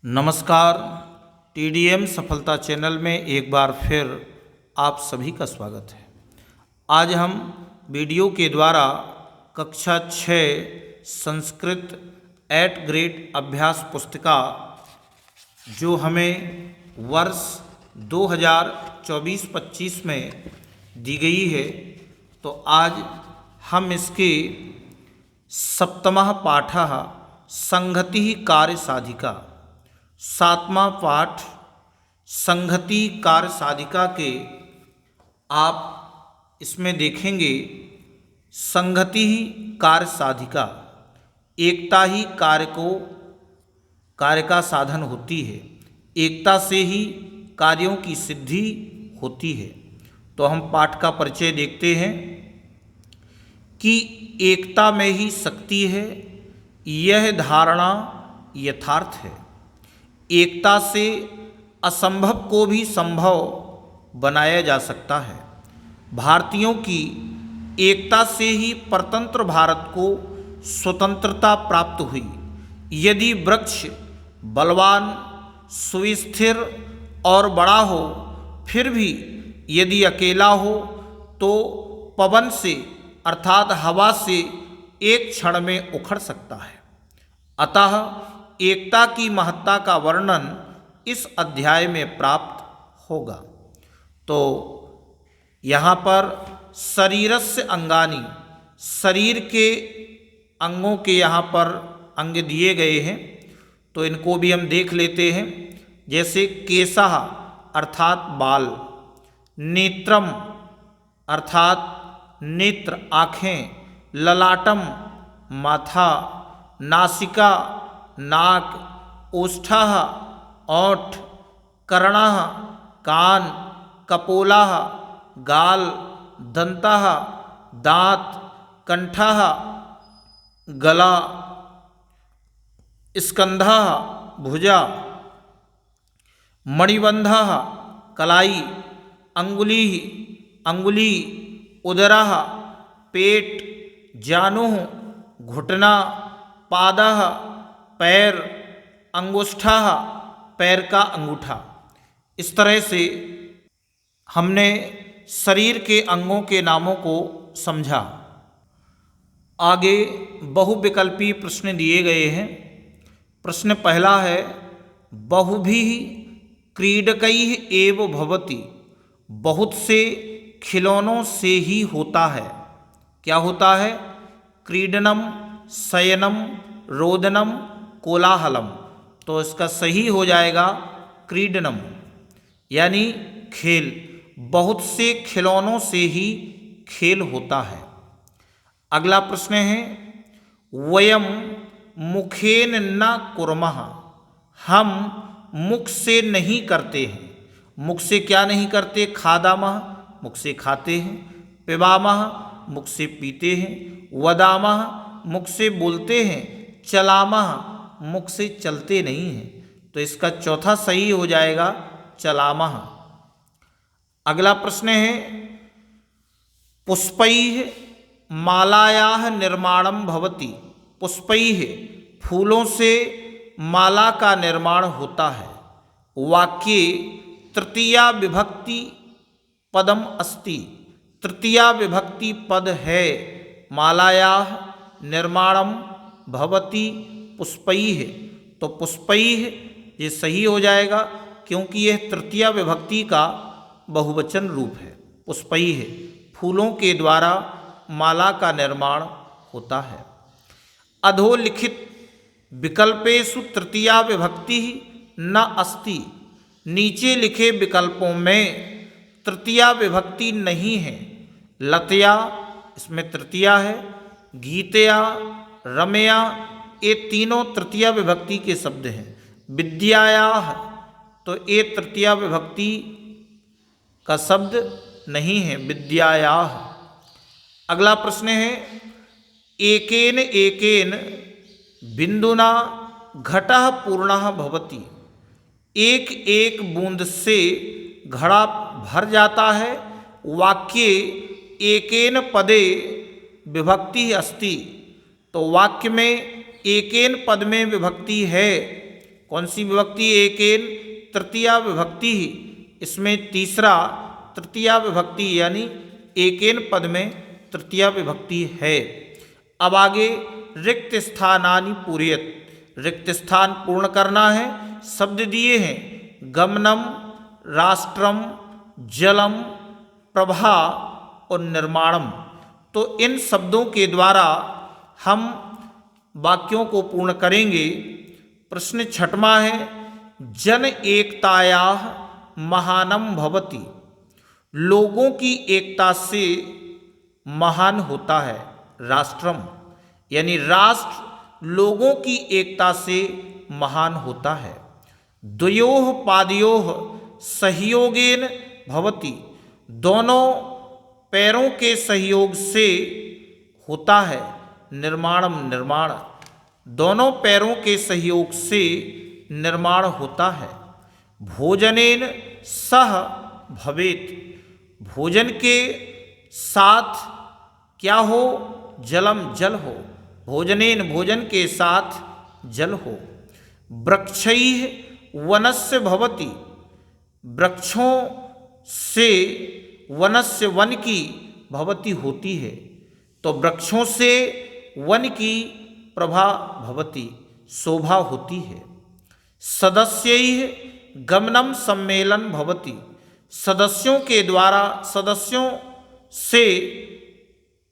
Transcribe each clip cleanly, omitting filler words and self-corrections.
नमस्कार। टीडीएम सफलता चैनल में एक बार फिर आप सभी का स्वागत है। आज हम वीडियो के द्वारा कक्षा 6 संस्कृत 8 ग्रेड अभ्यास पुस्तिका जो हमें वर्ष 2024-25 में दी गई है, तो आज हम इसके सप्तमः पाठः संहति कार्य साधिका, 7वां पाठ संहति कार्य साधिका के आप इसमें देखेंगे। संहति कार्य साधिका, एकता ही कार्य का साधन होती है, एकता से ही कार्यों की सिद्धि होती है। तो हम पाठ का परिचय देखते हैं कि एकता में ही शक्ति है, यह धारणा यथार्थ है। एकता से असंभव को भी संभव बनाया जा सकता है। भारतीयों की एकता से ही परतंत्र भारत को स्वतंत्रता प्राप्त हुई। यदि वृक्ष बलवान, सुस्थिर और बड़ा हो, फिर भी यदि अकेला हो तो पवन से अर्थात हवा से एक क्षण में उखड़ सकता है। अतः एकता की महत्ता का वर्णन इस अध्याय में प्राप्त होगा। तो यहाँ पर शरीरस्य अंगानि, शरीर के अंगों के यहाँ पर अंग दिए गए हैं, तो इनको भी हम देख लेते हैं। जैसे केशः अर्थात बाल, नेत्रम अर्थात नेत्र आँखें, ललाटम माथा, नासिका नाक, ओष्ठः ओठ, कर्णः कान, कपोलः गाल, दंतः दांत, कंठः गला, स्कंधः भुजा, मणिबंधः कलाई, अंगुली, उदरः पेट, जानुः घुटना, पादः पैर, अंगुष्ठः पैर का अंगूठा। इस तरह से हमने शरीर के अंगों के नामों को समझा। आगे बहुविकल्पी प्रश्न दिए गए हैं। प्रश्न पहला है, बहुभिः क्रीडकैः एव भवति, बहुत से खिलौनों से ही होता है। क्या होता है? क्रीडनम, शयनम, रोदनम, कोलाहलम। तो इसका सही हो जाएगा क्रीडनम, यानी खेल। बहुत से खिलौनों से ही खेल होता है। अगला प्रश्न है, वयम मुखेन न कुर्मः, हम मुख से नहीं करते हैं। मुख से क्या नहीं करते? खादामः, मुख से खाते हैं। पिबामः, मुख से पीते हैं। वदामः, मुख से बोलते हैं। चलामः, मुख से चलते नहीं हैं। तो इसका चौथा सही हो जाएगा चलामः। अगला प्रश्न है, पुष्पैः मालायाः निर्माणं भवति, पुष्पैः फूलों से माला का निर्माण होता है। वाक्ये तृतीया विभक्ति पदम अस्ति, तृतीया विभक्ति पद है। मालायाः निर्माणम भवति पुष्पैः, तो पुष्पैः ये सही हो जाएगा, क्योंकि यह तृतीया विभक्ति का बहुवचन रूप है। पुष्पैः फूलों के द्वारा माला का निर्माण होता है। अधोलिखित विकल्पेषु तृतीया विभक्ति न अस्ति, नीचे लिखे विकल्पों में तृतीया विभक्ति नहीं है। लतया, इसमें तृतीया है। गीतया, रमया, ये तीनों तृतीया विभक्ति के शब्द हैं। विद्यायाः, तो ये तृतीया विभक्ति का शब्द नहीं है, विद्यायाः। अगला प्रश्न है, एकेन एकेन बिंदुना घटः पूर्णः भवति, एक एक बूंद से घड़ा भर जाता है। वाक्ये एकेन पदे विभक्ति अस्ति, तो वाक्य में एकेन पद में विभक्ति है, कौन सी विभक्ति? एकेन तृतीया विभक्ति ही, इसमें तीसरा तृतीया विभक्ति यानी एकेन पद में तृतीया विभक्ति है। अब आगे रिक्त स्थानानि पूरयत, रिक्त स्थान पूर्ण करना है। शब्द दिए हैं गमनम, राष्ट्रम, जलम, प्रभा और निर्माणम। तो इन शब्दों के द्वारा हम वाक्यों को पूर्ण करेंगे। प्रश्न छठवां है जन एकताया महानम भवति, लोगों की एकता से महान होता है राष्ट्रम, यानी राष्ट्र लोगों की एकता से महान होता है। द्वयोः पादयोः सहयोगेन भवति, दोनों पैरों के सहयोग से होता है निर्माणम, निर्माण, दोनों पैरों के सहयोग से निर्माण होता है। भोजनेन सह भवेत, भोजन के साथ क्या हो? जलम, जल हो। भोजनेन, भोजन के साथ जल हो। वृक्षैः वनस्य भवति, वृक्षों से वनस्य, वन की भवति होती है, तो वृक्षों से वन की प्रभा भवति शोभा होती है। सदस्यैः गमनम सम्मेलन भवति, सदस्यों के द्वारा, सदस्यों से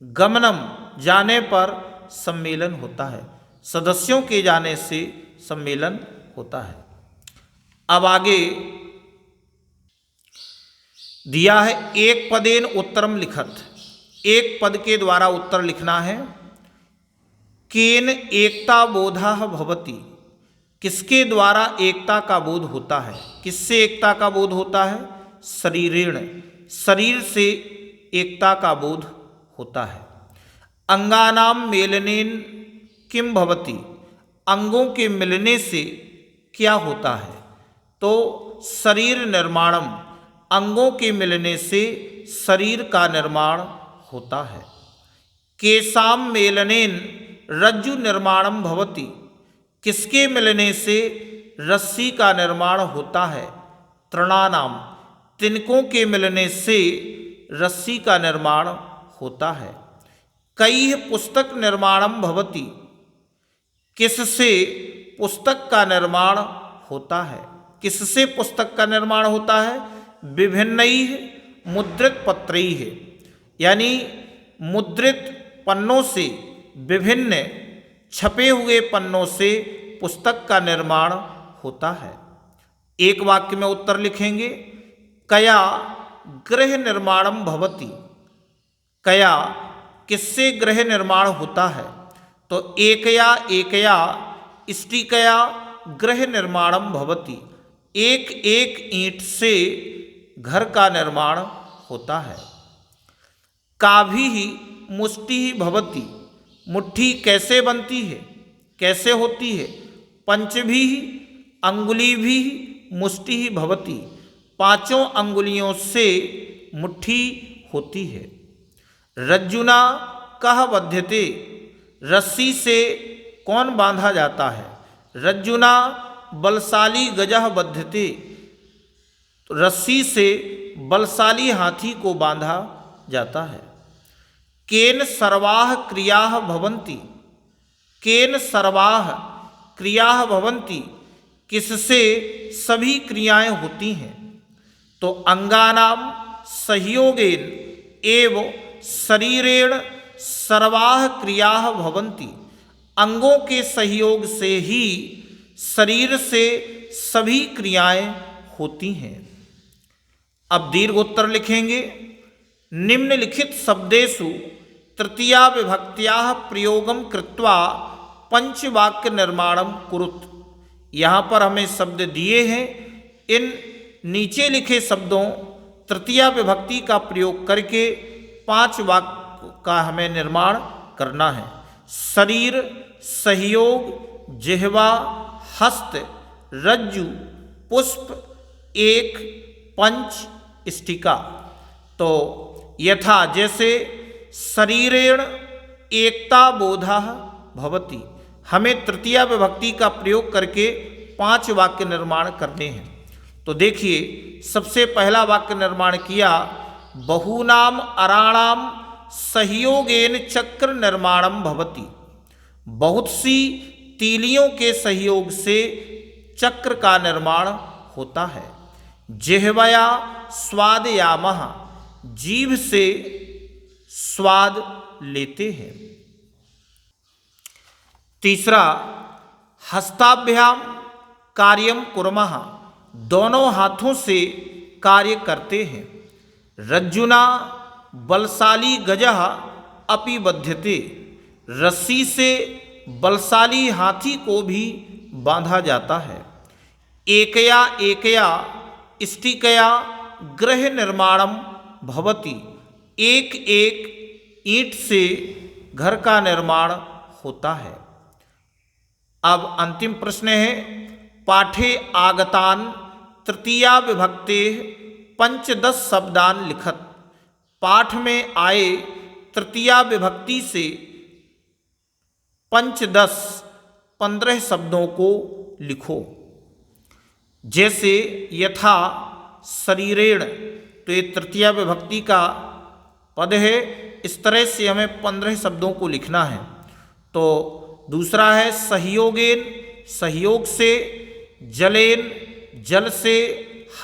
गमनम जाने पर सम्मेलन होता है, सदस्यों के जाने से सम्मेलन होता है। अब आगे दिया है एक पदेन उत्तरम लिखत, एक पद के द्वारा उत्तर लिखना है। केन एकता बोधा भवति, किसके द्वारा एकता का बोध होता है? किससे एकता का बोध होता है? शरीरेण, शरीर से एकता का बोध होता है। अंगानाम मेलनेन किम भवति, अंगों के मिलने से क्या होता है? तो शरीर निर्माणम, अंगों के मिलने से शरीर का निर्माण होता है। केशाम मेलनेन रज्जु निर्माणम भवति, किसके मिलने से रस्सी का निर्माण होता है? तृणानाम, तिनकों के मिलने से रस्सी का निर्माण होता है। कई पुस्तक निर्माणम भवति, किससे पुस्तक का निर्माण होता है? किससे पुस्तक का निर्माण होता है? विभिन्नैः मुद्रित पत्रैः, यानी मुद्रित पन्नों से, विभिन्न छपे हुए पन्नों से पुस्तक का निर्माण होता है। एक वाक्य में उत्तर लिखेंगे। कया गृह निर्माणम भवति, कया किससे गृह निर्माण होता है? तो एकया एकया इष्टिकया गृह निर्माणम भवति, एक एक ईंट से घर का निर्माण होता है। काभी मुष्टि भवति, मुट्ठी कैसे बनती है, कैसे होती है? पंचभी अंगुली भी मुष्टि भवति, पांचों अंगुलियों से मुट्ठी होती है। रज्जुना कह बध्यते, रस्सी से कौन बांधा जाता है? रज्जुना बलशाली गजह बध्यते, रस्सी से बलशाली हाथी को बांधा जाता है। केन सर्वाः क्रियाः भवन्ति, केन सर्वाः क्रियाः भवन्ति, किससे सभी क्रियाएं होती हैं? तो अंगानाम सहयोगेन एव शरीरेण सर्वाः क्रियाः भवन्ति, अंगों के सहयोग से ही शरीर से सभी क्रियाएं होती हैं। अब दीर्घ उत्तर लिखेंगे। निम्नलिखित शब्देषु तृतीया विभक्त्याः प्रयोगम कृत्वा पंचवाक्य निर्माणम कुरुत, यहाँ पर हमें शब्द दिए हैं, इन नीचे लिखे शब्दों तृतीया विभक्ति का प्रयोग करके 5 वाक्य का हमें निर्माण करना है। शरीर, सहयोग, जिह्वा, हस्त, रज्जु, पुष्प, एक, पंच, इष्टिका। तो यथा जैसे शरीरेण एकता बोधा भवति, हमें तृतीया विभक्ति का प्रयोग करके 5 वाक्य निर्माण करने हैं। तो देखिए, सबसे पहला वाक्य निर्माण किया, बहूनाम अराणाम सहयोगेन चक्र निर्माणम भवति। बहुत सी तीलियों के सहयोग से चक्र का निर्माण होता है। जिह्वया स्वादयामः, जीभ से स्वाद लेते हैं। तीसरा, हस्ताभ्याम कार्यम कुर्मः, दोनों हाथों से कार्य करते हैं। रज्जुना बलशाली गजः अपि बध्यते, रस्सी से बलशाली हाथी को भी बांधा जाता है। एकया एकया स्टिकया गृह निर्माणम भवति, एक एक ईंट से घर का निर्माण होता है। अब अंतिम प्रश्न है, पाठे आगतान तृतीया विभक्ते पंचदश शब्दान लिखत। पाठ में आए तृतीया विभक्ति से 15 शब्दों को लिखो। जैसे यथा शरीरेण, तो ये तृतीया विभक्ति का पद है, इस तरह से हमें 15 शब्दों को लिखना है। तो दूसरा है सहयोगेन, सहयोग से, जलेन, जल से,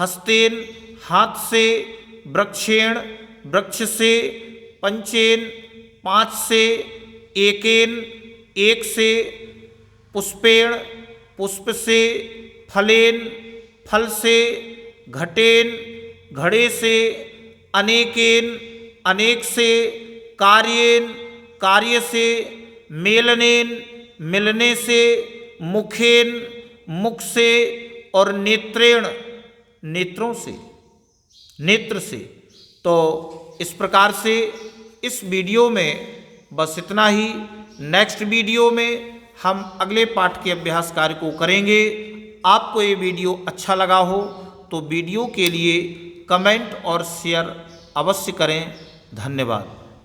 हस्तेन, हाथ से, वृक्षेण, वृक्ष से, पंचेन, 5 से, एकेन, एक से, पुष्पेण, पुष्प से, फलेन, फल से, घटेन, घड़े से, अनेकेन, अनेक से, कार्येन, कार्य से, मेलनेन, मिलने से, मुखेन, मुख से, और नेत्रेण, नेत्रों से, नेत्र से। तो इस प्रकार से इस वीडियो में बस इतना ही। नेक्स्ट वीडियो में हम अगले पाठ के अभ्यास कार्य को करेंगे। आपको ये वीडियो अच्छा लगा हो तो वीडियो के लिए कमेंट और शेयर अवश्य करें। धन्यवाद।